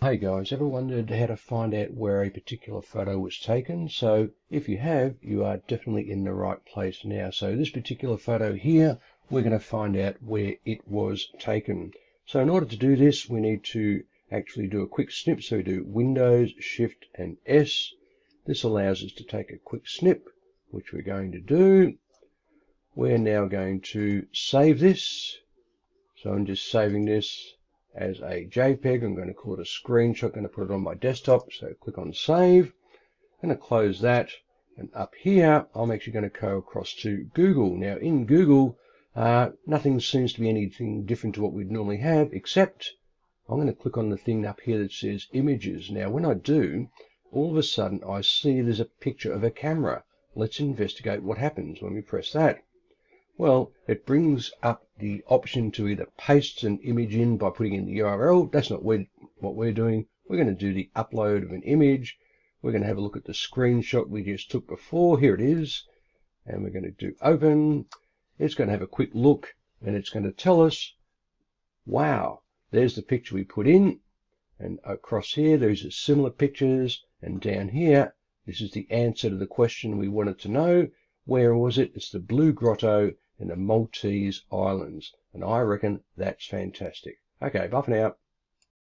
Hey guys, ever wondered how to find out where a particular photo was taken? So if you have, you are definitely in the right place now. So this particular photo here, we're going to find out where it was taken. So in order to do this, we need to actually do a quick snip. So we do Windows, Shift and S. This allows us to take a quick snip, which we're going to do. We're now going to save this. So I'm just saving this as a JPEG. I'm going to call it a screenshot. I'm going to put it on my desktop. So click on save. I'm going to close that. And up here, I'm actually going to go across to Google. Now in Google, nothing seems to be anything different to what we'd normally have, except I'm going to click on the thing up here that says images. Now when I do, all of a sudden I see there's a picture of a camera. Let's investigate what happens when we press that. Well, it brings up the option to either paste an image in by putting in the URL. That's not what we're doing. We're going to do the upload of an image. We're going to have a look at the screenshot we just took before. Here it is. And we're going to do open. It's going to have a quick look and it's going to tell us, wow, there's the picture we put in. And across here, there's similar pictures. And down here, this is the answer to the question we wanted to know. Where was it? It's the Blue Grotto in the Maltese Islands. And I reckon that's fantastic. Okay, bye for now.